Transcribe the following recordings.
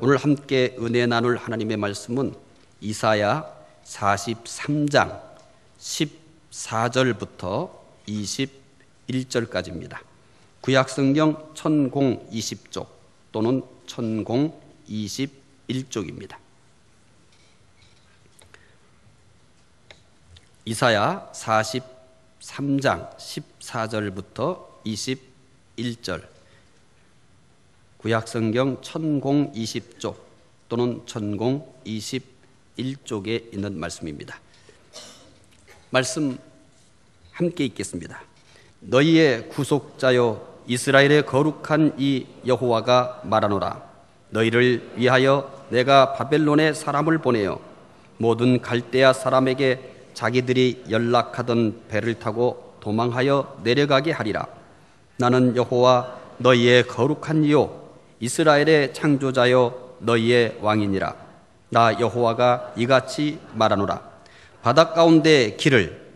오늘 함께 은혜 나눌 하나님의 말씀은 이사야 43장 14절부터 21절까지입니다. 구약성경 1020쪽 또는 1021쪽입니다. 이사야 43장 14절부터 21절, 구약성경 1020쪽 또는 1021쪽에 있는 말씀입니다. 말씀 함께 읽겠습니다. 너희의 구속자여 이스라엘의 거룩한 이 여호와가 말하노라. 너희를 위하여 내가 바벨론에 사람을 보내어 모든 갈대아 사람에게 자기들이 연락하던 배를 타고 도망하여 내려가게 하리라. 나는 여호와 너희의 거룩한 이요 이스라엘의 창조자여 너희의 왕이니라. 나 여호와가 이같이 말하노라. 바다 가운데 길을,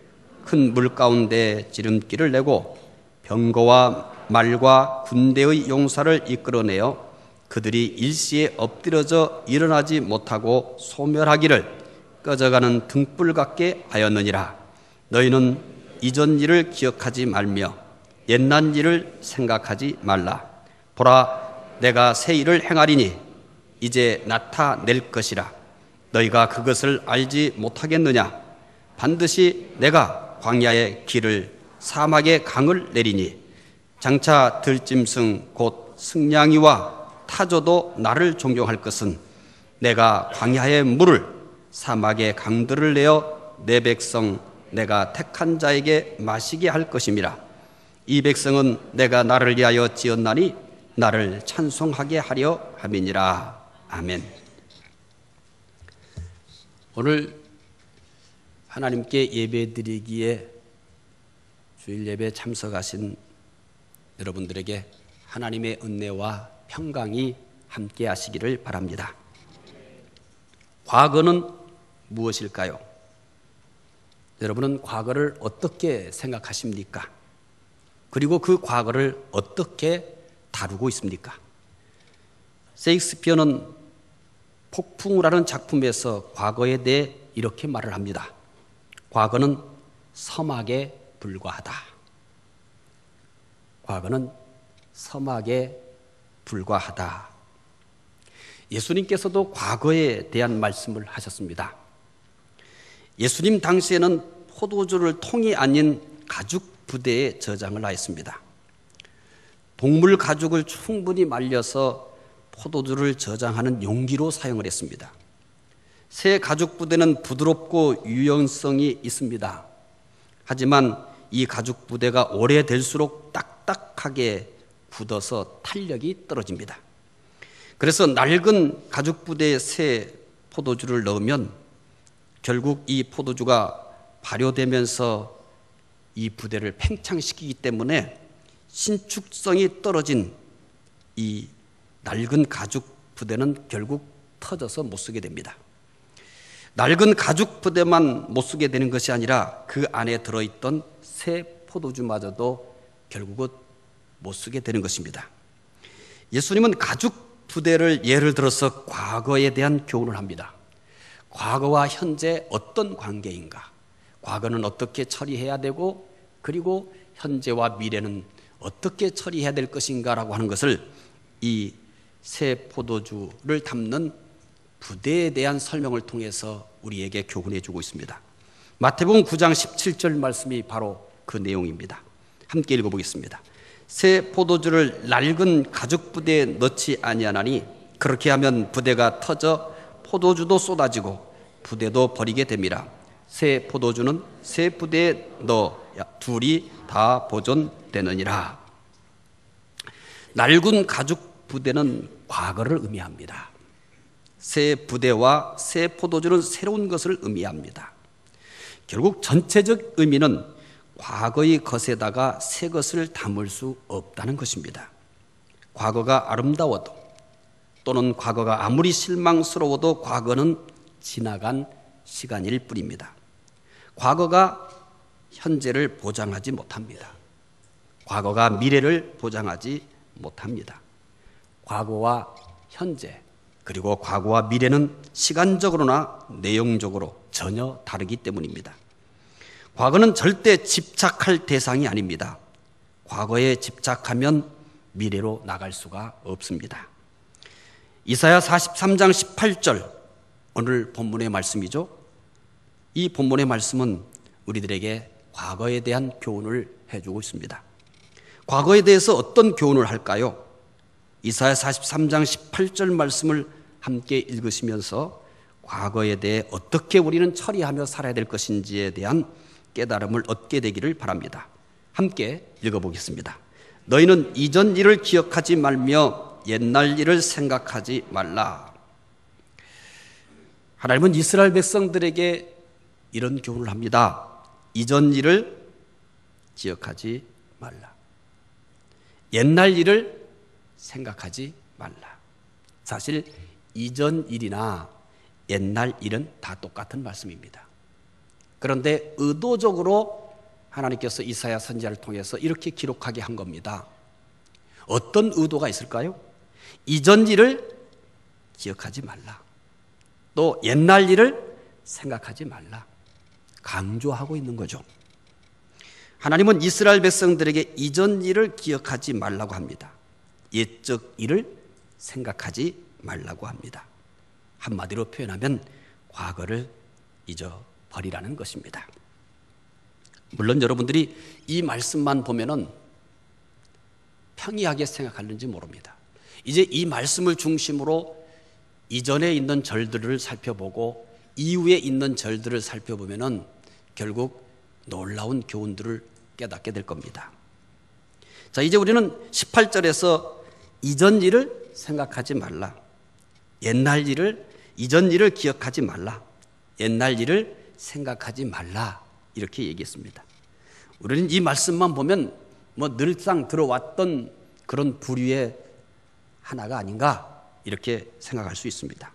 큰 물 가운데 지름길을 내고 병거와 말과 군대의 용사를 이끌어내어 그들이 일시에 엎드려져 일어나지 못하고 소멸하기를 꺼져가는 등불 같게 하였느니라. 너희는 이전 일을 기억하지 말며 옛날 일을 생각하지 말라. 보라, 내가 새 일을 행하리니 이제 나타낼 것이라. 너희가 그것을 알지 못하겠느냐? 반드시 내가 광야의 길을, 사막의 강을 내리니 장차 들짐승 곧 승냥이와 타조도 나를 존경할 것은 내가 광야의 물을, 사막의 강들을 내어 내 백성 내가 택한 자에게 마시게 할 것임이라. 이 백성은 내가 나를 위하여 지었나니 나를 찬송하게 하려 함이니라. 아멘. 오늘 하나님께 예배드리기에 주일 예배 참석하신 여러분들에게 하나님의 은혜와 평강이 함께 하시기를 바랍니다. 과거는 무엇일까요? 여러분은 과거를 어떻게 생각하십니까? 그리고 그 과거를 어떻게 다루고 있습니까? 셰익스피어는 폭풍우라는 작품에서 과거에 대해 이렇게 말을 합니다. 과거는 서막에 불과하다. 과거는 서막에 불과하다. 예수님께서도 과거에 대한 말씀을 하셨습니다. 예수님 당시에는 포도주를 통이 아닌 가죽 부대에 저장을 하였습니다. 동물 가죽을 충분히 말려서 포도주를 저장하는 용기로 사용을 했습니다. 새 가죽 부대는 부드럽고 유연성이 있습니다. 하지만 이 가죽 부대가 오래될수록 딱딱하게 굳어서 탄력이 떨어집니다. 그래서 낡은 가죽 부대에 새 포도주를 넣으면 결국 이 포도주가 발효되면서 이 부대를 팽창시키기 때문에 신축성이 떨어진 이 낡은 가죽 부대는 결국 터져서 못 쓰게 됩니다. 낡은 가죽 부대만 못 쓰게 되는 것이 아니라 그 안에 들어있던 새 포도주마저도 결국은 못 쓰게 되는 것입니다. 예수님은 가죽 부대를 예를 들어서 과거에 대한 교훈을 합니다. 과거와 현재 어떤 관계인가? 과거는 어떻게 처리해야 되고 그리고 현재와 미래는 어떻게 처리해야 될 것인가라고 하는 것을 이 새 포도주를 담는 부대에 대한 설명을 통해서 우리에게 교훈해 주고 있습니다. 마태복음 9장 17절 말씀이 바로 그 내용입니다. 함께 읽어보겠습니다. 새 포도주를 낡은 가죽 부대에 넣지 아니하나니 그렇게 하면 부대가 터져 포도주도 쏟아지고 부대도 버리게 됩니다. 새 포도주는 새 부대에 넣어야 둘이 다 보존되느니라. 낡은 가죽 부대는 과거를 의미합니다. 새 부대와 새 포도주는 새로운 것을 의미합니다. 결국 전체적 의미는 과거의 것에다가 새 것을 담을 수 없다는 것입니다. 과거가 아름다워도 또는 과거가 아무리 실망스러워도 과거는 지나간 시간일 뿐입니다. 과거가 현재를 보장하지 못합니다. 과거가 미래를 보장하지 못합니다. 과거와 현재 그리고 과거와 미래는 시간적으로나 내용적으로 전혀 다르기 때문입니다. 과거는 절대 집착할 대상이 아닙니다. 과거에 집착하면 미래로 나갈 수가 없습니다. 이사야 43장 18절, 오늘 본문의 말씀이죠. 이 본문의 말씀은 우리들에게 과거에 대한 교훈을 해주고 있습니다. 과거에 대해서 어떤 교훈을 할까요? 이사야 43장 18절 말씀을 함께 읽으시면서 과거에 대해 어떻게 우리는 처리하며 살아야 될 것인지에 대한 깨달음을 얻게 되기를 바랍니다. 함께 읽어보겠습니다. 너희는 이전 일을 기억하지 말며 옛날 일을 생각하지 말라. 하나님은 이스라엘 백성들에게 이런 교훈을 합니다. 이전 일을 기억하지 말라. 옛날 일을 생각하지 말라. 사실 이전 일이나 옛날 일은 다 똑같은 말씀입니다. 그런데 의도적으로 하나님께서 이사야 선지자를 통해서 이렇게 기록하게 한 겁니다. 어떤 의도가 있을까요? 이전 일을 기억하지 말라. 또 옛날 일을 생각하지 말라. 강조하고 있는 거죠. 하나님은 이스라엘 백성들에게 이전 일을 기억하지 말라고 합니다. 옛적 일을 생각하지 말라고 합니다. 한마디로 표현하면 과거를 잊어버리라는 것입니다. 물론 여러분들이 이 말씀만 보면은 평이하게 생각하는지 모릅니다. 이제 이 말씀을 중심으로 이전에 있는 절들을 살펴보고 이후에 있는 절들을 살펴보면은 결국 놀라운 교훈들을 깨닫게 될 겁니다. 자, 이제 우리는 18절에서 이전 일을 생각하지 말라. 옛날 일을, 이전 일을 기억하지 말라. 옛날 일을 생각하지 말라. 이렇게 얘기했습니다. 우리는 이 말씀만 보면 늘상 들어왔던 그런 부류의 하나가 아닌가 이렇게 생각할 수 있습니다.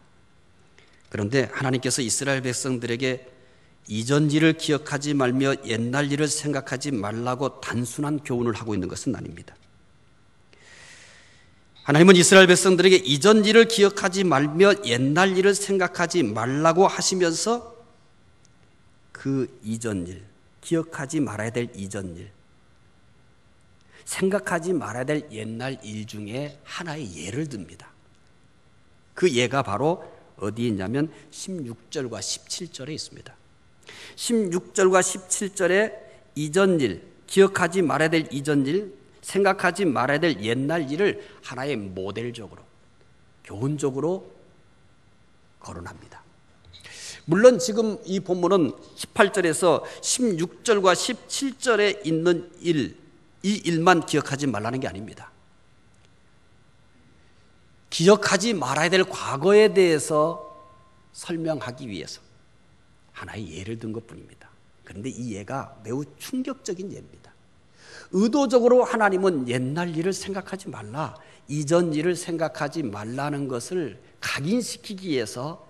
그런데 하나님께서 이스라엘 백성들에게 이전 일을 기억하지 말며 옛날 일을 생각하지 말라고 단순한 교훈을 하고 있는 것은 아닙니다. 하나님은 이스라엘 백성들에게 이전 일을 기억하지 말며 옛날 일을 생각하지 말라고 하시면서 그 이전 일, 기억하지 말아야 될 이전 일, 생각하지 말아야 될 옛날 일 중에 하나의 예를 듭니다. 그 예가 바로 어디에 있냐면 16절과 17절에 있습니다. 16절과 17절에 이전 일, 기억하지 말아야 될 이전 일, 생각하지 말아야 될 옛날 일을 하나의 모델적으로, 교훈적으로 거론합니다. 물론 지금 이 본문은 18절에서 16절과 17절에 있는 일, 이 일만 기억하지 말라는 게 아닙니다. 기억하지 말아야 될 과거에 대해서 설명하기 위해서 하나의 예를 든 것뿐입니다. 그런데 이 예가 매우 충격적인 예입니다. 의도적으로 하나님은 옛날 일을 생각하지 말라, 이전 일을 생각하지 말라는 것을 각인시키기 위해서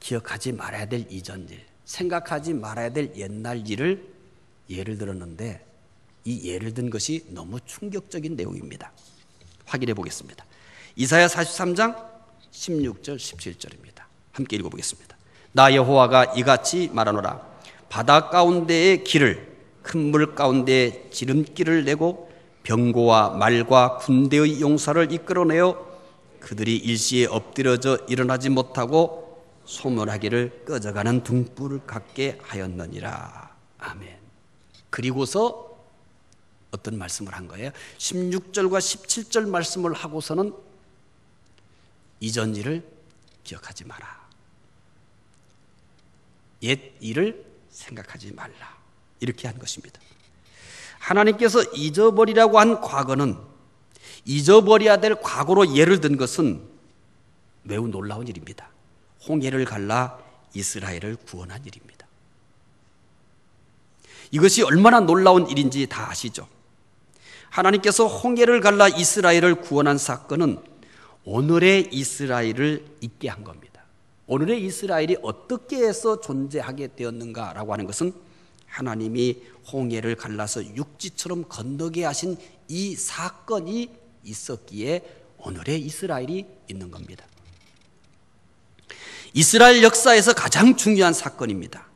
기억하지 말아야 될 이전 일, 생각하지 말아야 될 옛날 일을 예를 들었는데 이 예를 든 것이 너무 충격적인 내용입니다. 확인해 보겠습니다. 이사야 43장 16절 17절입니다. 함께 읽어보겠습니다. 나 여호와가 이같이 말하노라. 바다 가운데의 길을, 큰 물 가운데에 지름길을 내고 병고와 말과 군대의 용사를 이끌어내어 그들이 일시에 엎드려져 일어나지 못하고 소멸하기를 꺼져가는 등불을 갖게 하였느니라. 아멘. 그리고서 어떤 말씀을 한 거예요? 16절과 17절 말씀을 하고서는 이전 일을 기억하지 마라. 옛 일을 생각하지 말라. 이렇게 한 것입니다. 하나님께서 잊어버리라고 한 과거는, 잊어버려야 될 과거로 예를 든 것은 매우 놀라운 일입니다. 홍해를 갈라 이스라엘을 구원한 일입니다. 이것이 얼마나 놀라운 일인지 다 아시죠? 하나님께서 홍해를 갈라 이스라엘을 구원한 사건은 오늘의 이스라엘을 있게 한 겁니다. 오늘의 이스라엘이 어떻게 해서 존재하게 되었는가라고 하는 것은 하나님이 홍해를 갈라서 육지처럼 건너게 하신 이 사건이 있었기에 오늘의 이스라엘이 있는 겁니다. 이스라엘 역사에서 가장 중요한 사건입니다.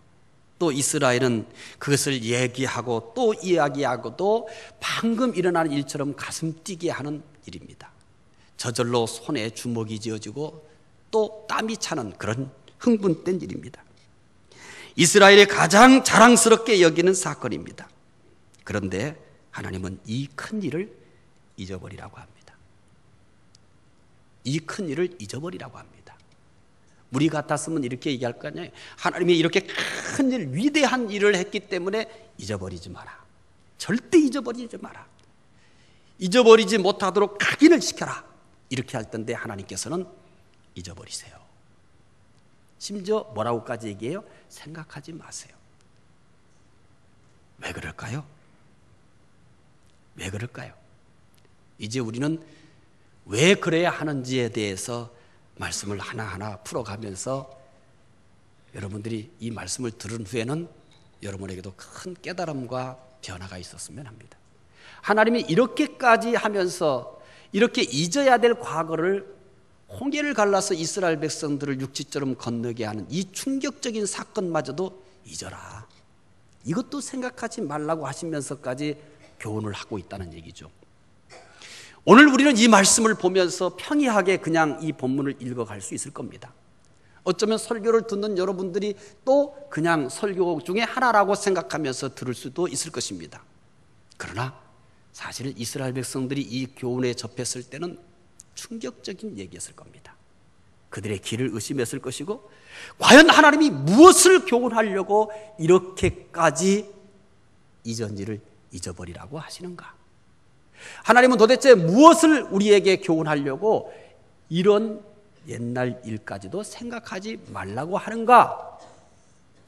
또 이스라엘은 그것을 얘기하고 또 이야기하고도 방금 일어나는 일처럼 가슴 뛰게 하는 일입니다. 저절로 손에 주먹이 쥐어지고 또 땀이 차는 그런 흥분된 일입니다. 이스라엘이 가장 자랑스럽게 여기는 사건입니다. 그런데 하나님은 이 큰 일을 잊어버리라고 합니다. 이 큰 일을 잊어버리라고 합니다. 우리 같았으면 이렇게 얘기할 거 아니에요. 하나님이 이렇게 큰 일, 위대한 일을 했기 때문에 잊어버리지 마라. 절대 잊어버리지 마라. 잊어버리지 못하도록 각인을 시켜라. 이렇게 할 텐데 하나님께서는 잊어버리세요. 심지어 뭐라고까지 얘기해요? 생각하지 마세요. 왜 그럴까요? 왜 그럴까요? 이제 우리는 왜 그래야 하는지에 대해서 말씀을 하나하나 풀어가면서 여러분들이 이 말씀을 들은 후에는 여러분에게도 큰 깨달음과 변화가 있었으면 합니다. 하나님이 이렇게까지 하면서 이렇게 잊어야 될 과거를 홍해를 갈라서 이스라엘 백성들을 육지처럼 건너게 하는 이 충격적인 사건마저도 잊어라. 이것도 생각하지 말라고 하시면서까지 교훈을 하고 있다는 얘기죠. 오늘 우리는 이 말씀을 보면서 평이하게 그냥 이 본문을 읽어갈 수 있을 겁니다. 어쩌면 설교를 듣는 여러분들이 또 그냥 설교 중에 하나라고 생각하면서 들을 수도 있을 것입니다. 그러나 사실은 이스라엘 백성들이 이 교훈에 접했을 때는 충격적인 얘기였을 겁니다. 그들의 길을 의심했을 것이고 과연 하나님이 무엇을 교훈하려고 이렇게까지 이전 일을 잊어버리라고 하시는가? 하나님은 도대체 무엇을 우리에게 교훈하려고 이런 옛날 일까지도 생각하지 말라고 하는가?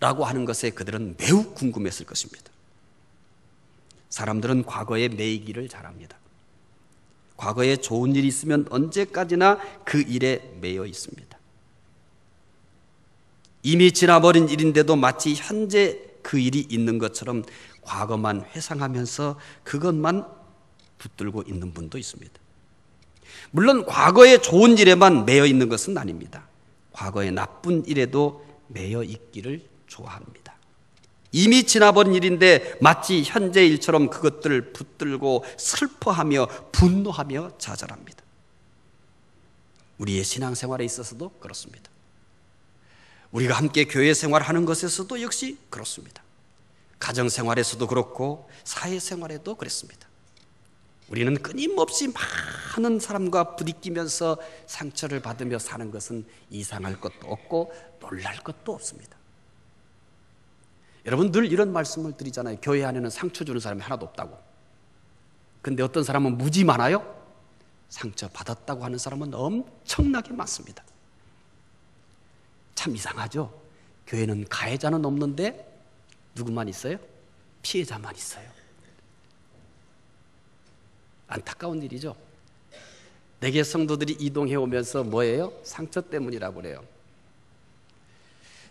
라고 하는 것에 그들은 매우 궁금했을 것입니다. 사람들은 과거에 매이기를 잘합니다. 과거에 좋은 일이 있으면 언제까지나 그 일에 매여 있습니다. 이미 지나버린 일인데도 마치 현재 그 일이 있는 것처럼 과거만 회상하면서 그것만 붙들고 있는 분도 있습니다. 물론 과거의 좋은 일에만 매여 있는 것은 아닙니다. 과거의 나쁜 일에도 매여 있기를 좋아합니다. 이미 지나버린 일인데 마치 현재 일처럼 그것들을 붙들고 슬퍼하며 분노하며 좌절합니다. 우리의 신앙생활에 있어서도 그렇습니다. 우리가 함께 교회 생활하는 것에서도 역시 그렇습니다. 가정생활에서도 그렇고 사회생활에도 그렇습니다. 우리는 끊임없이 많은 사람과 부딪히면서 상처를 받으며 사는 것은 이상할 것도 없고 놀랄 것도 없습니다. 여러분 늘 이런 말씀을 드리잖아요. 교회 안에는 상처 주는 사람이 하나도 없다고. 근데 어떤 사람은 무지 많아요? 상처 받았다고 하는 사람은 엄청나게 많습니다. 참 이상하죠? 교회는 가해자는 없는데 누구만 있어요? 피해자만 있어요. 안타까운 일이죠. 내게 성도들이 이동해 오면서 뭐예요? 상처 때문이라고 그래요.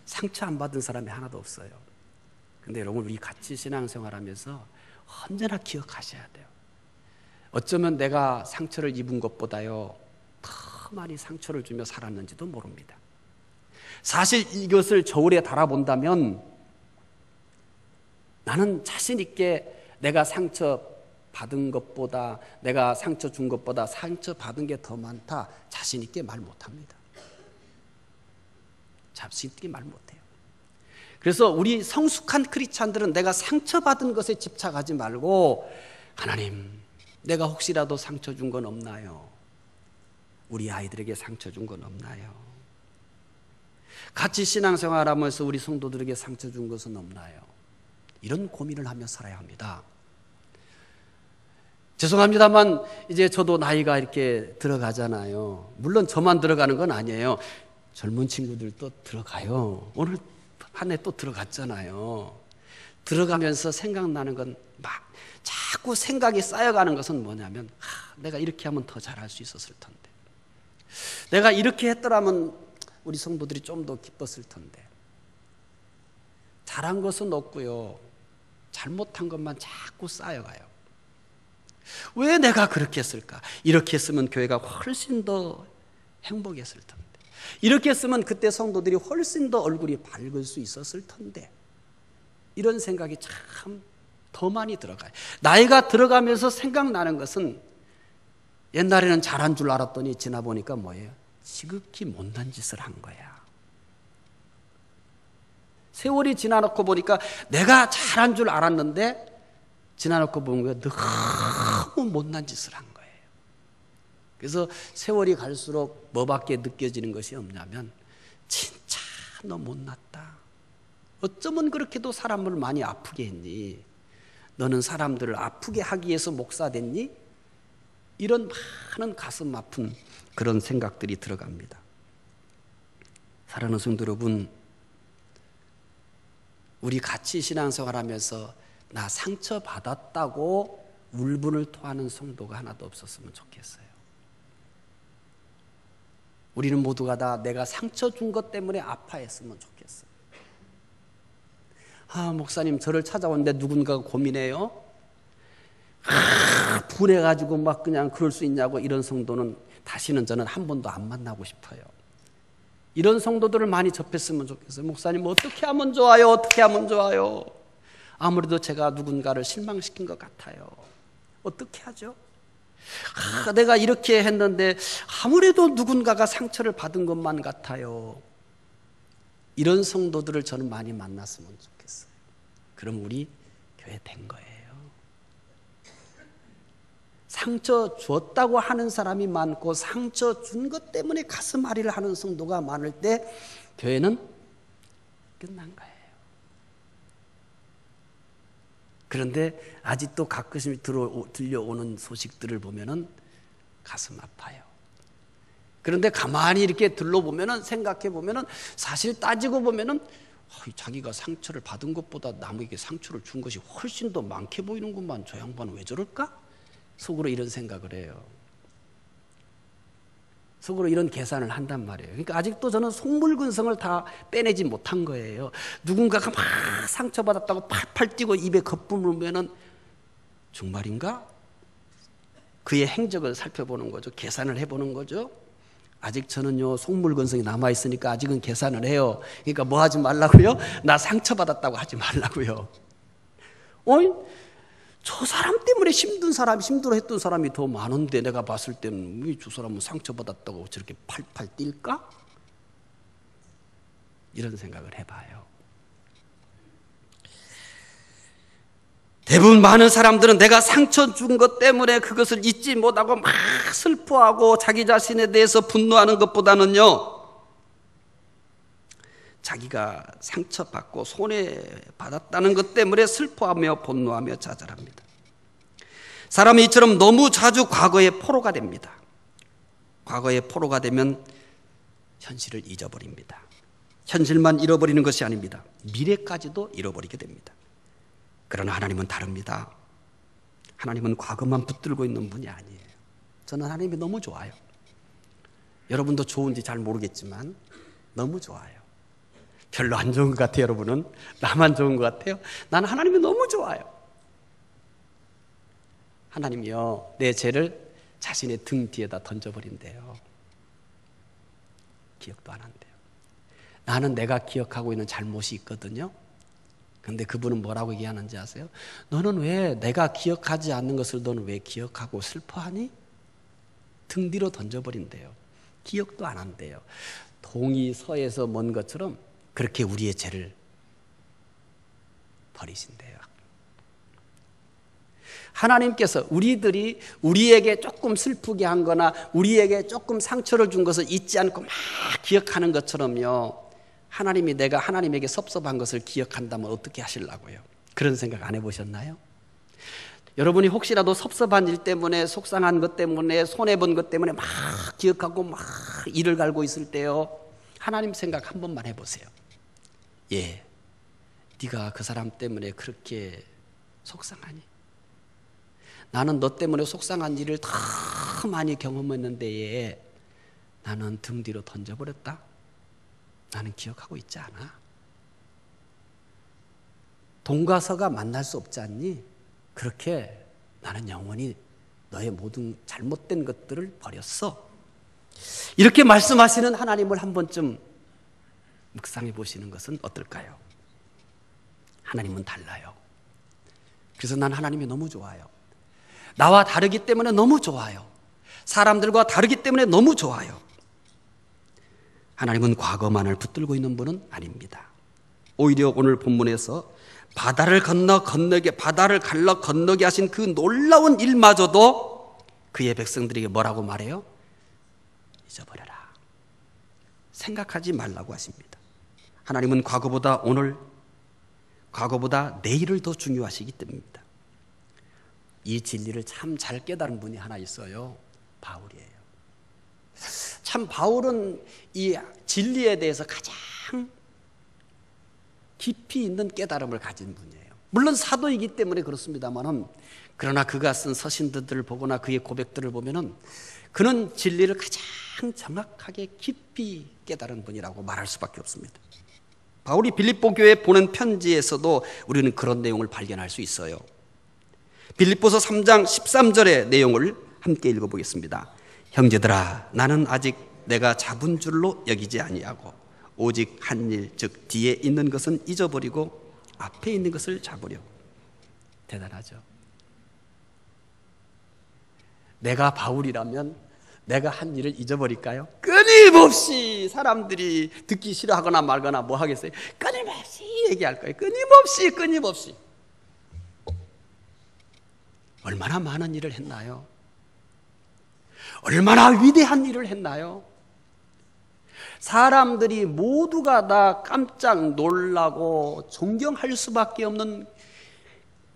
상처 안 받은 사람이 하나도 없어요. 근데 여러분 우리 같이 신앙생활하면서 언제나 기억하셔야 돼요. 어쩌면 내가 상처를 입은 것보다요 더 많이 상처를 주며 살았는지도 모릅니다. 사실 이것을 저울에 달아본다면 나는 자신 있게 내가 상처 받은 것보다 내가 상처 준 것보다 상처 받은 게 더 많다 자신 있게 말 못합니다. 자신 있게 말 못해요. 그래서 우리 성숙한 크리스찬들은 내가 상처받은 것에 집착하지 말고 하나님 내가 혹시라도 상처 준 건 없나요? 우리 아이들에게 상처 준 건 없나요? 같이 신앙생활하면서 우리 성도들에게 상처 준 것은 없나요? 이런 고민을 하며 살아야 합니다. 죄송합니다만 이제 저도 나이가 이렇게 들어가잖아요. 물론 저만 들어가는 건 아니에요. 젊은 친구들도 들어가요. 오늘 한 해 또 들어갔잖아요. 들어가면서 생각나는 건 막 자꾸 생각이 쌓여가는 것은 뭐냐면 내가 이렇게 하면 더 잘할 수 있었을 텐데 내가 이렇게 했더라면 우리 성도들이 좀 더 기뻤을 텐데 잘한 것은 없고요 잘못한 것만 자꾸 쌓여가요. 왜 내가 그렇게 했을까? 이렇게 했으면 교회가 훨씬 더 행복했을 텐데, 이렇게 했으면 그때 성도들이 훨씬 더 얼굴이 밝을 수 있었을 텐데, 이런 생각이 참 더 많이 들어가요. 나이가 들어가면서 생각나는 것은 옛날에는 잘한 줄 알았더니 지나 보니까 뭐예요? 지극히 못난 짓을 한 거야. 세월이 지나놓고 보니까 내가 잘한 줄 알았는데 지나놓고 보면 너무 못난 짓을 한 거예요. 그래서 세월이 갈수록 뭐밖에 느껴지는 것이 없냐면 진짜 너 못났다. 어쩌면 그렇게도 사람을 많이 아프게 했니? 너는 사람들을 아프게 하기 위해서 목사 됐니? 이런 많은 가슴 아픈 그런 생각들이 들어갑니다. 사랑하는 성도 여러분, 우리 같이 신앙생활하면서 나 상처받았다고 울분을 토하는 성도가 하나도 없었으면 좋겠어요. 우리는 모두가 다 내가 상처 준 것 때문에 아파했으면 좋겠어요. 목사님 저를 찾아오는데 누군가가 고민해요? 분해가지고 막 그냥 그럴 수 있냐고, 이런 성도는 다시는 저는 한 번도 안 만나고 싶어요. 이런 성도들을 많이 접했으면 좋겠어요. 목사님 어떻게 하면 좋아요? 어떻게 하면 좋아요? 아무래도 제가 누군가를 실망시킨 것 같아요. 어떻게 하죠? 내가 이렇게 했는데 아무래도 누군가가 상처를 받은 것만 같아요. 이런 성도들을 저는 많이 만났으면 좋겠어요. 그럼 우리 교회 된 거예요. 상처 줬다고 하는 사람이 많고 상처 준 것 때문에 가슴 앓이를 하는 성도가 많을 때 교회는 끝난 거예요. 그런데 아직도 가끔씩 들려오는 소식들을 보면은 가슴 아파요. 그런데 가만히 이렇게 들러보면은, 생각해 보면은, 사실 따지고 보면은 자기가 상처를 받은 것보다 남에게 상처를 준 것이 훨씬 더 많게 보이는구만. 저 양반은 왜 저럴까? 속으로 이런 생각을 해요. 속으로 이런 계산을 한단 말이에요. 그러니까 아직도 저는 속물근성을 다 빼내지 못한 거예요. 누군가가 막 상처받았다고 팔팔 뛰고 입에 거품을 정말인가? 그의 행적을 살펴보는 거죠. 계산을 해보는 거죠. 아직 저는요, 속물근성이 남아있으니까 아직은 계산을 해요. 그러니까 뭐 하지 말라고요? 나 상처받았다고 하지 말라고요. 저 사람 때문에 힘들어했던 사람이 더 많은데 내가 봤을 때는 왜 저 사람은 상처받았다고 저렇게 팔팔 뛸까? 이런 생각을 해봐요. 대부분 많은 사람들은 내가 상처 준 것 때문에 그것을 잊지 못하고 막 슬퍼하고 자기 자신에 대해서 분노하는 것보다는요, 자기가 상처받고 손해받았다는 것 때문에 슬퍼하며 분노하며 좌절합니다. 사람이 이처럼 너무 자주 과거의 포로가 됩니다. 과거의 포로가 되면 현실을 잊어버립니다. 현실만 잃어버리는 것이 아닙니다. 미래까지도 잃어버리게 됩니다. 그러나 하나님은 다릅니다. 하나님은 과거만 붙들고 있는 분이 아니에요. 저는 하나님이 너무 좋아요. 여러분도 좋은지 잘 모르겠지만 너무 좋아요. 별로 안 좋은 것 같아요. 여러분은? 나만 좋은 것 같아요? 나는 하나님이 너무 좋아요. 하나님이요, 내 죄를 자신의 등 뒤에다 던져버린대요. 기억도 안 한대요. 나는 내가 기억하고 있는 잘못이 있거든요. 근데 그분은 뭐라고 얘기하는지 아세요? 너는 왜 내가 기억하지 않는 것을 너는 왜 기억하고 슬퍼하니? 등 뒤로 던져버린대요. 기억도 안 한대요. 동이 서에서 먼 것처럼 그렇게 우리의 죄를 버리신대요. 하나님께서 우리들이 우리에게 조금 슬프게 한 거나 우리에게 조금 상처를 준 것을 잊지 않고 막 기억하는 것처럼요, 하나님이 내가 하나님에게 섭섭한 것을 기억한다면 어떻게 하시려고요? 그런 생각 안 해보셨나요? 여러분이 혹시라도 섭섭한 일 때문에, 속상한 것 때문에, 손해본 것 때문에 막 기억하고 막 이를 갈고 있을 때요, 하나님 생각 한 번만 해보세요. 예, 네가 그 사람 때문에 그렇게 속상하니? 나는 너 때문에 속상한 일을 더 많이 경험했는데 나는 등 뒤로 던져버렸다? 나는 기억하고 있지 않아? 동과 서가 만날 수 없지 않니? 그렇게 나는 영원히 너의 모든 잘못된 것들을 버렸어. 이렇게 말씀하시는 하나님을 한 번쯤 묵상해 보시는 것은 어떨까요? 하나님은 달라요. 그래서 난 하나님이 너무 좋아요. 나와 다르기 때문에 너무 좋아요. 사람들과 다르기 때문에 너무 좋아요. 하나님은 과거만을 붙들고 있는 분은 아닙니다. 오히려 오늘 본문에서 바다를 갈라 건너게 하신 그 놀라운 일마저도 그의 백성들에게 뭐라고 말해요? 잊어버려라. 생각하지 말라고 하십니다. 하나님은 과거보다 오늘, 과거보다 내일을 더 중요하시기 때문입니다. 이 진리를 참 잘 깨달은 분이 하나 있어요. 바울이에요. 참 바울은 이 진리에 대해서 가장 깊이 있는 깨달음을 가진 분이에요. 물론 사도이기 때문에 그렇습니다만은, 그러나 그가 쓴 서신들을 보거나 그의 고백들을 보면은 그는 진리를 가장 정확하게 깊이 깨달은 분이라고 말할 수밖에 없습니다. 바울이 빌립보 교회에 보낸 편지에서도 우리는 그런 내용을 발견할 수 있어요. 빌립보서 3장 13절의 내용을 함께 읽어보겠습니다. 형제들아, 나는 아직 내가 잡은 줄로 여기지 아니하고 오직 한 일, 즉 뒤에 있는 것은 잊어버리고 앞에 있는 것을 잡으려. 대단하죠. 내가 바울이라면 내가 한 일을 잊어버릴까요? 끊임없이 사람들이 듣기 싫어하거나 말거나 뭐 하겠어요? 끊임없이 얘기할 거예요. 끊임없이. 얼마나 많은 일을 했나요? 얼마나 위대한 일을 했나요? 사람들이 모두가 다 깜짝 놀라고 존경할 수밖에 없는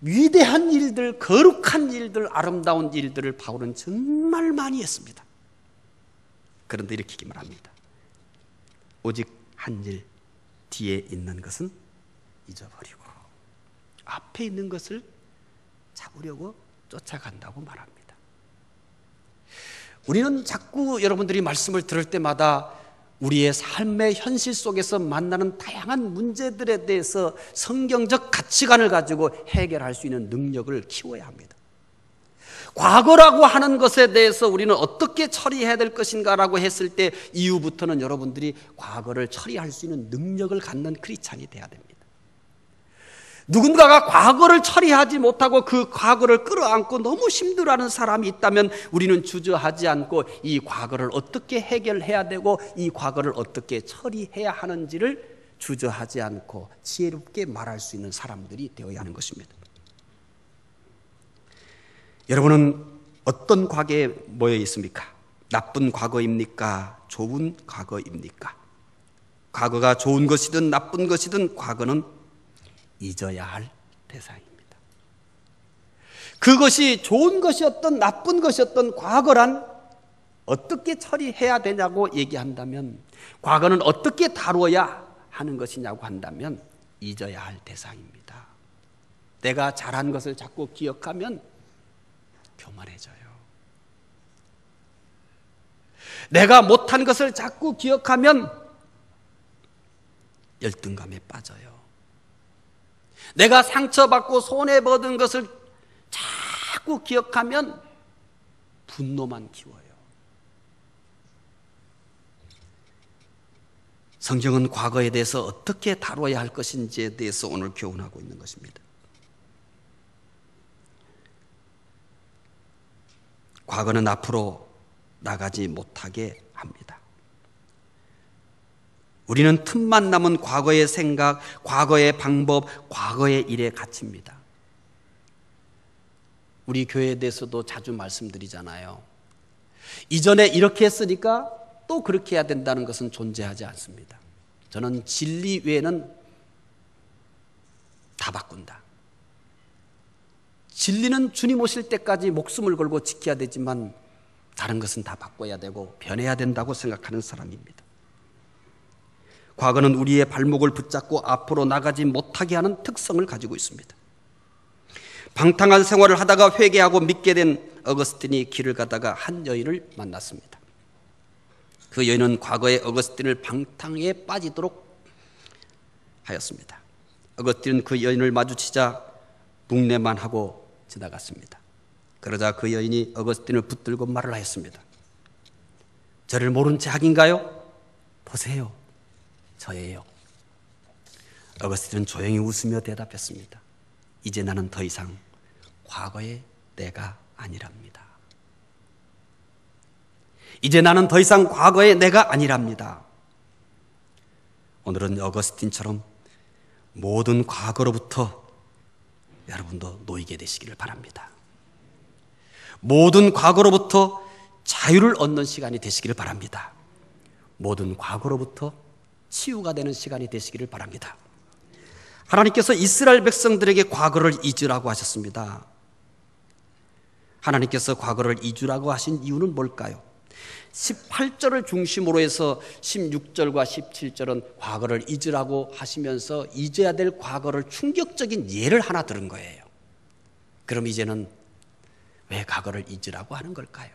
위대한 일들, 거룩한 일들, 아름다운 일들을 바울은 정말 많이 했습니다. 그런데 이렇게 말합니다. 오직 한 일, 뒤에 있는 것은 잊어버리고 앞에 있는 것을 잡으려고 쫓아간다고 말합니다. 우리는 자꾸 여러분들이 말씀을 들을 때마다 우리의 삶의 현실 속에서 만나는 다양한 문제들에 대해서 성경적 가치관을 가지고 해결할 수 있는 능력을 키워야 합니다. 과거라고 하는 것에 대해서 우리는 어떻게 처리해야 될 것인가라고 했을 때 이후부터는 여러분들이 과거를 처리할 수 있는 능력을 갖는 크리스찬이 돼야 됩니다. 누군가가 과거를 처리하지 못하고 그 과거를 끌어안고 너무 힘들어하는 사람이 있다면 우리는 주저하지 않고 이 과거를 어떻게 해결해야 되고 이 과거를 어떻게 처리해야 하는지를 주저하지 않고 지혜롭게 말할 수 있는 사람들이 되어야 하는 것입니다. 여러분은 어떤 과거에 모여 있습니까? 나쁜 과거입니까? 좋은 과거입니까? 과거가 좋은 것이든 나쁜 것이든 과거는 잊어야 할 대상입니다. 그것이 좋은 것이었던 나쁜 것이었던 과거란 어떻게 처리해야 되냐고 얘기한다면, 과거는 어떻게 다루어야 하는 것이냐고 한다면 잊어야 할 대상입니다. 내가 잘한 것을 자꾸 기억하면 교만해져요. 내가 못한 것을 자꾸 기억하면 열등감에 빠져요. 내가 상처받고 손해받은 것을 자꾸 기억하면 분노만 키워요. 성경은 과거에 대해서 어떻게 다뤄야 할 것인지에 대해서 오늘 교훈하고 있는 것입니다. 과거는 앞으로 나가지 못하게 합니다. 우리는 틈만 남은 과거의 생각, 과거의 방법, 과거의 일에 갇힙니다. 우리 교회에 대해서도 자주 말씀드리잖아요. 이전에 이렇게 했으니까 또 그렇게 해야 된다는 것은 존재하지 않습니다. 저는 진리 외에는 다 바꾼다. 진리는 주님 오실 때까지 목숨을 걸고 지켜야 되지만 다른 것은 다 바꿔야 되고 변해야 된다고 생각하는 사람입니다. 과거는 우리의 발목을 붙잡고 앞으로 나가지 못하게 하는 특성을 가지고 있습니다. 방탕한 생활을 하다가 회개하고 믿게 된 어거스틴이 길을 가다가 한 여인을 만났습니다. 그 여인은 과거의 어거스틴을 방탕에 빠지도록 하였습니다. 어거스틴은 그 여인을 마주치자 묵례만 하고 지나갔습니다. 그러자 그 여인이 어거스틴을 붙들고 말을 하였습니다. 저를 모른 채 하긴가요? 보세요, 저예요. 어거스틴은 조용히 웃으며 대답했습니다. 이제 나는 더 이상 과거의 내가 아니랍니다. 이제 나는 더 이상 과거의 내가 아니랍니다. 오늘은 어거스틴처럼 모든 과거로부터 여러분도 놓이게 되시기를 바랍니다. 모든 과거로부터 자유를 얻는 시간이 되시기를 바랍니다. 모든 과거로부터 치유가 되는 시간이 되시기를 바랍니다. 하나님께서 이스라엘 백성들에게 과거를 잊으라고 하셨습니다. 하나님께서 과거를 잊으라고 하신 이유는 뭘까요? 18절을 중심으로 해서 16절과 17절은 과거를 잊으라고 하시면서 잊어야 될 과거를 충격적인 예를 하나 들은 거예요. 그럼 이제는 왜 과거를 잊으라고 하는 걸까요?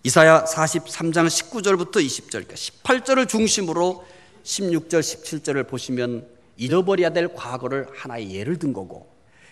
이사야 43장 19절부터 20절, 그러니까 18절을 중심으로 16절, 17절을 보시면 잃어버려야 될 과거를 하나의 예를 든 거고,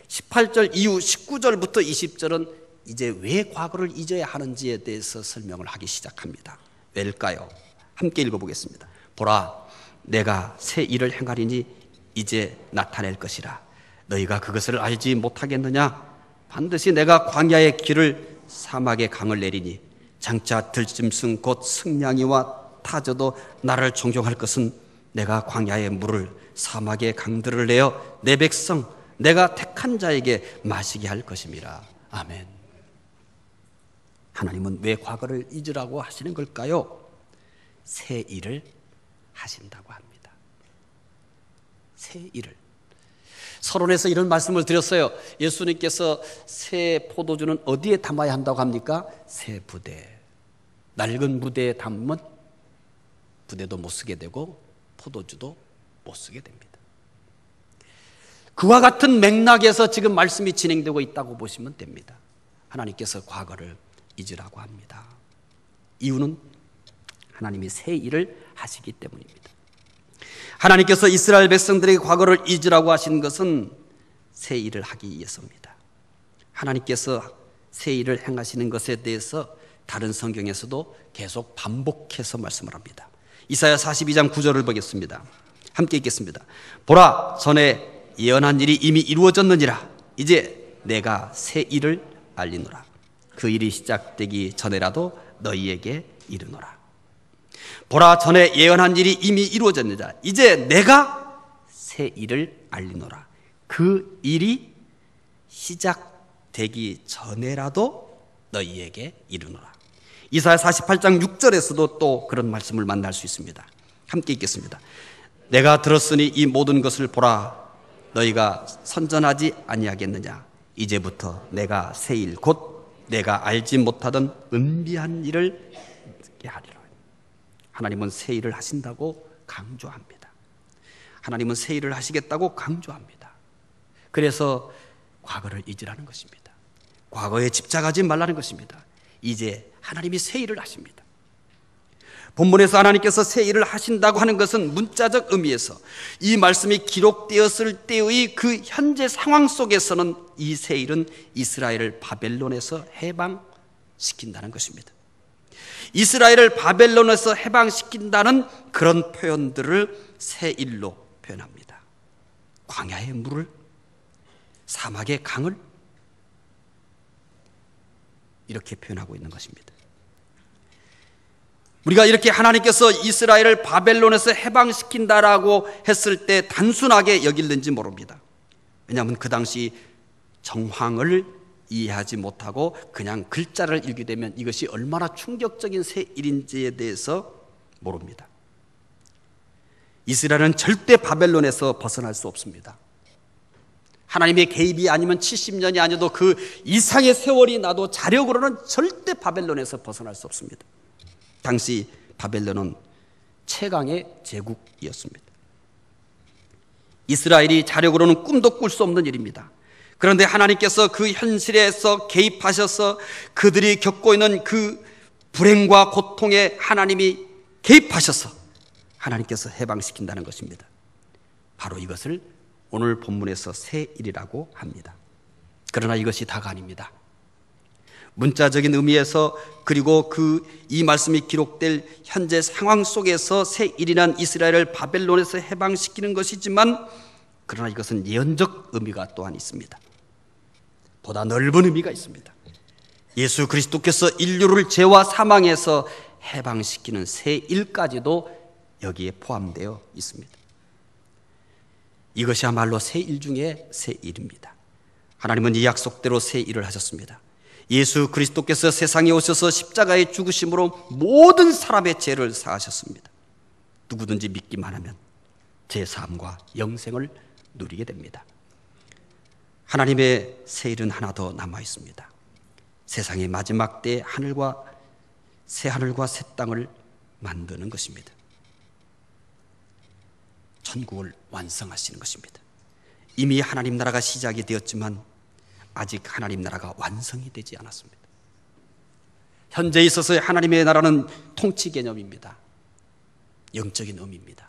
18절 이후 19절부터 20절은 이제 왜 과거를 잊어야 하는지에 대해서 설명을 하기 시작합니다. 왜일까요? 함께 읽어보겠습니다. 보라, 내가 새 일을 행하리니 이제 나타낼 것이라. 너희가 그것을 알지 못하겠느냐? 반드시 내가 광야의 길을 사막의 강을 내리니 장차 들짐승 곧 승냥이와 타저도 나를 존경할 것은 내가 광야의 물을 사막의 강들을 내어 내 백성 내가 택한 자에게 마시게 할 것임이라. 아멘. 하나님은 왜 과거를 잊으라고 하시는 걸까요? 새 일을 하신다고 합니다. 새 일을. 서론에서 이런 말씀을 드렸어요. 예수님께서 새 포도주는 어디에 담아야 한다고 합니까? 새 부대. 낡은 부대에 담으면 부대도 못 쓰게 되고 포도주도 못 쓰게 됩니다. 그와 같은 맥락에서 지금 말씀이 진행되고 있다고 보시면 됩니다. 하나님께서 과거를 잊으라고 합니다. 이유는 하나님이 새 일을 하시기 때문입니다. 하나님께서 이스라엘 백성들에게 과거를 잊으라고 하신 것은 새 일을 하기 위해서입니다. 하나님께서 새 일을 행하시는 것에 대해서 다른 성경에서도 계속 반복해서 말씀을 합니다. 이사야 42장 9절을 보겠습니다. 함께 읽겠습니다. 보라, 전에 예언한 일이 이미 이루어졌느니라. 이제 내가 새 일을 알리노라. 그 일이 시작되기 전에라도 너희에게 이르노라. 보라, 전에 예언한 일이 이미 이루어졌느니라. 이제 내가 새 일을 알리노라. 그 일이 시작되기 전에라도 너희에게 이르노라. 이사야 48장 6절에서도 또 그런 말씀을 만날 수 있습니다. 함께 읽겠습니다. 내가 들었으니 이 모든 것을 보라. 너희가 선전하지 아니하겠느냐? 이제부터 내가 새 일 곧 내가 알지 못하던 은비한 일을 하리라. 하나님은 새 일을 하신다고 강조합니다. 하나님은 새 일을 하시겠다고 강조합니다. 그래서 과거를 잊으라는 것입니다. 과거에 집착하지 말라는 것입니다. 이제 하나님이 새 일을 하십니다. 본문에서 하나님께서 새 일을 하신다고 하는 것은 문자적 의미에서 이 말씀이 기록되었을 때의 그 현재 상황 속에서는 이 새 일은 이스라엘을 바벨론에서 해방시킨다는 것입니다. 이스라엘을 바벨론에서 해방시킨다는 그런 표현들을 새 일로 표현합니다. 광야의 물을, 사막의 강을 이렇게 표현하고 있는 것입니다. 우리가 이렇게 하나님께서 이스라엘을 바벨론에서 해방시킨다라고 했을 때 단순하게 여길는지 모릅니다. 왜냐하면 그 당시 정황을 이해하지 못하고 그냥 글자를 읽게 되면 이것이 얼마나 충격적인 새 일인지에 대해서 모릅니다. 이스라엘은 절대 바벨론에서 벗어날 수 없습니다. 하나님의 개입이 아니면 70년이 아니어도 그 이상의 세월이 나도 자력으로는 절대 바벨론에서 벗어날 수 없습니다. 당시 바벨론은 최강의 제국이었습니다. 이스라엘이 자력으로는 꿈도 꿀 수 없는 일입니다. 그런데 하나님께서 그 현실에서 개입하셔서 그들이 겪고 있는 그 불행과 고통에 하나님이 개입하셔서 하나님께서 해방시킨다는 것입니다. 바로 이것을 오늘 본문에서 새 일이라고 합니다. 그러나 이것이 다가 아닙니다. 문자적인 의미에서, 그리고 이 말씀이 기록될 현재 상황 속에서 새 일이란 이스라엘을 바벨론에서 해방시키는 것이지만, 그러나 이것은 예언적 의미가 또한 있습니다. 보다 넓은 의미가 있습니다. 예수 그리스도께서 인류를 죄와 사망에서 해방시키는 새 일까지도 여기에 포함되어 있습니다. 이것이야말로 새 일 중에 새 일입니다. 하나님은 이 약속대로 새 일을 하셨습니다. 예수 그리스도께서 세상에 오셔서 십자가의 죽으심으로 모든 사람의 죄를 사하셨습니다. 누구든지 믿기만 하면 제사함과 영생을 누리게 됩니다. 하나님의 새 일은 하나 더 남아 있습니다. 세상의 마지막 때에 새 하늘과 새 땅을 만드는 것입니다. 천국을 완성하시는 것입니다. 이미 하나님 나라가 시작이 되었지만 아직 하나님 나라가 완성이 되지 않았습니다. 현재 있어서의 하나님의 나라는 통치 개념입니다. 영적인 의미입니다.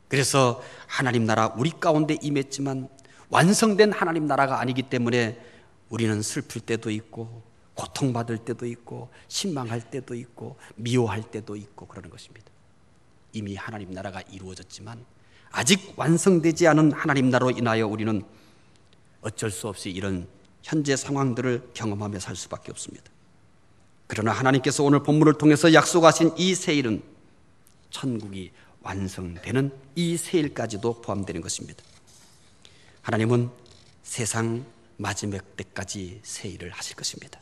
그래서 하나님 나라 우리 가운데 임했지만 완성된 하나님 나라가 아니기 때문에 우리는 슬플 때도 있고 고통받을 때도 있고 실망할 때도 있고 미워할 때도 있고 그러는 것입니다. 이미 하나님 나라가 이루어졌지만 아직 완성되지 않은 하나님 나라로 인하여 우리는 어쩔 수 없이 이런 현재 상황들을 경험하며 살 수밖에 없습니다. 그러나 하나님께서 오늘 본문을 통해서 약속하신 이 세일은 천국이 완성되는 이 세일까지도 포함되는 것입니다. 하나님은 세상 마지막 때까지 세일을 하실 것입니다.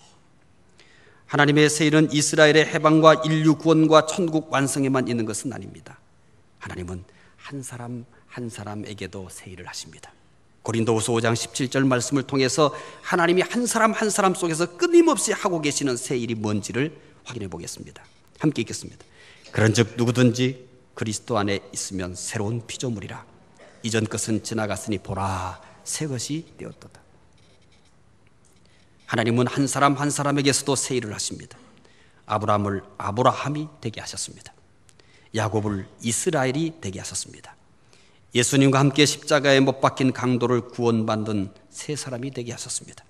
하나님의 세일은 이스라엘의 해방과 인류 구원과 천국 완성에만 있는 것은 아닙니다. 하나님은 한 사람 한 사람에게도 세일을 하십니다. 고린도후서 5장 17절 말씀을 통해서 하나님이 한 사람 한 사람 속에서 끊임없이 하고 계시는 세일이 뭔지를 확인해 보겠습니다. 함께 읽겠습니다. 그런즉 누구든지 그리스도 안에 있으면 새로운 피조물이라. 이전 것은 지나갔으니 보라 새 것이 되었도다. 하나님은 한 사람 한 사람에게서도 세일을 하십니다. 아브라함을 아브라함이 되게 하셨습니다. 야곱을 이스라엘이 되게 하셨습니다. 예수님과 함께 십자가에 못 박힌 강도를 구원받는 세 사람이 되게 하셨습니다.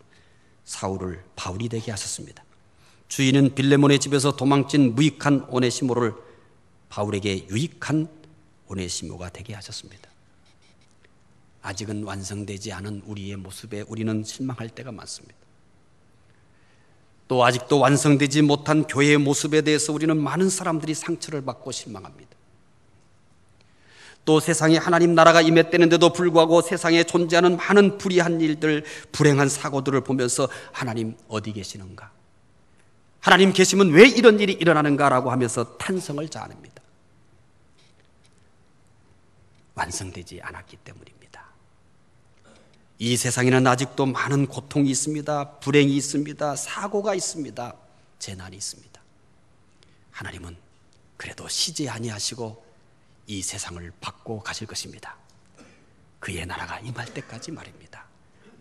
사울을 바울이 되게 하셨습니다. 주인은 빌레몬의 집에서 도망친 무익한 오네시모를 바울에게 유익한 오네시모가 되게 하셨습니다. 아직은 완성되지 않은 우리의 모습에 우리는 실망할 때가 많습니다. 또 아직도 완성되지 못한 교회의 모습에 대해서 우리는 많은 사람들이 상처를 받고 실망합니다. 또 세상에 하나님 나라가 임했다는데도 불구하고 세상에 존재하는 많은 불의한 일들, 불행한 사고들을 보면서 하나님 어디 계시는가? 하나님 계시면 왜 이런 일이 일어나는가라고 하면서 탄성을 자아냅니다. 완성되지 않았기 때문입니다. 이 세상에는 아직도 많은 고통이 있습니다. 불행이 있습니다. 사고가 있습니다. 재난이 있습니다. 하나님은 그래도 쉬지 아니하시고 이 세상을 받고 가실 것입니다. 그의 나라가 임할 때까지 말입니다.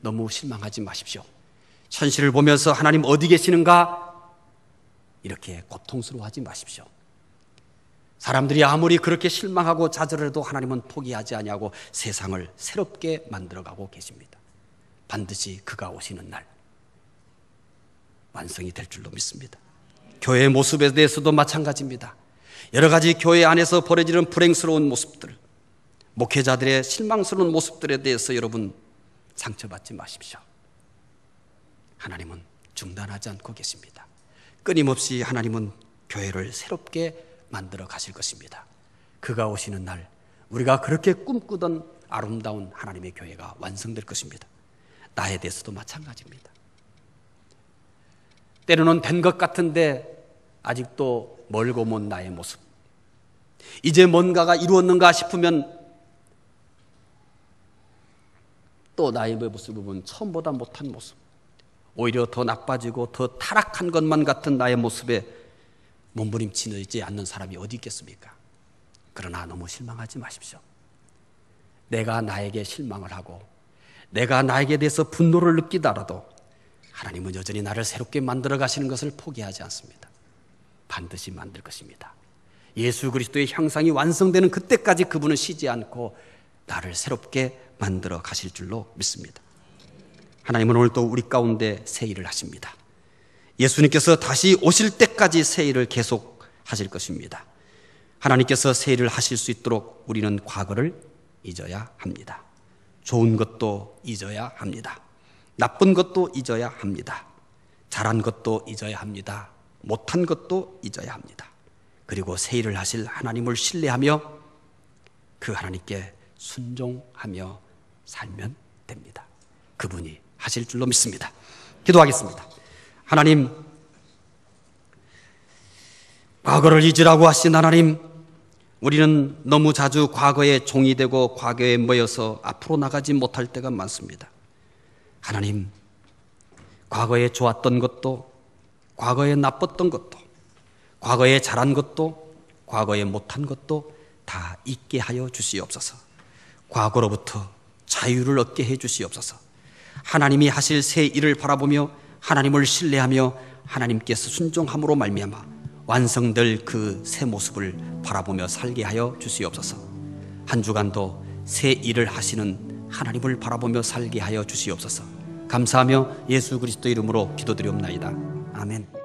너무 실망하지 마십시오. 현실을 보면서 하나님 어디 계시는가? 이렇게 고통스러워하지 마십시오. 사람들이 아무리 그렇게 실망하고 좌절해도 하나님은 포기하지 아니하고 세상을 새롭게 만들어가고 계십니다. 반드시 그가 오시는 날 완성이 될 줄로 믿습니다. 교회의 모습에 대해서도 마찬가지입니다. 여러 가지 교회 안에서 벌어지는 불행스러운 모습들, 목회자들의 실망스러운 모습들에 대해서 여러분 상처받지 마십시오. 하나님은 중단하지 않고 계십니다. 끊임없이 하나님은 교회를 새롭게 만들어 가실 것입니다. 그가 오시는 날 우리가 그렇게 꿈꾸던 아름다운 하나님의 교회가 완성될 것입니다. 나에 대해서도 마찬가지입니다. 때로는 된 것 같은데 아직도 멀고 먼 나의 모습, 이제 뭔가가 이루었는가 싶으면 또 나의 모습을 보면 처음보다 못한 모습, 오히려 더 나빠지고 더 타락한 것만 같은 나의 모습에 몸부림치지 않는 사람이 어디 있겠습니까? 그러나 너무 실망하지 마십시오. 내가 나에게 실망을 하고 내가 나에게 대해서 분노를 느끼더라도 하나님은 여전히 나를 새롭게 만들어 가시는 것을 포기하지 않습니다. 반드시 만들 것입니다. 예수 그리스도의 형상이 완성되는 그때까지 그분은 쉬지 않고 나를 새롭게 만들어 가실 줄로 믿습니다. 하나님은 오늘도 우리 가운데 새 일을 하십니다. 예수님께서 다시 오실 때까지 새 일을 계속 하실 것입니다. 하나님께서 새 일을 하실 수 있도록 우리는 과거를 잊어야 합니다. 좋은 것도 잊어야 합니다. 나쁜 것도 잊어야 합니다. 잘한 것도 잊어야 합니다. 못한 것도 잊어야 합니다. 그리고 새 일을 하실 하나님을 신뢰하며 그 하나님께 순종하며 살면 됩니다. 그분이 하실 줄로 믿습니다. 기도하겠습니다. 하나님, 과거를 잊으라고 하신 하나님, 우리는 너무 자주 과거의 종이 되고 과거에 모여서 앞으로 나가지 못할 때가 많습니다. 하나님, 과거에 좋았던 것도, 과거에 나빴던 것도, 과거에 잘한 것도, 과거에 못한 것도 다 잊게 하여 주시옵소서. 과거로부터 자유를 얻게 해 주시옵소서. 하나님이 하실 새 일을 바라보며 하나님을 신뢰하며 하나님께서 순종함으로 말미암아 완성될 그 새 모습을 바라보며 살게 하여 주시옵소서. 한 주간도 새 일을 하시는 하나님을 바라보며 살게 하여 주시옵소서. 감사하며 예수 그리스도 이름으로 기도드리옵나이다. 아멘.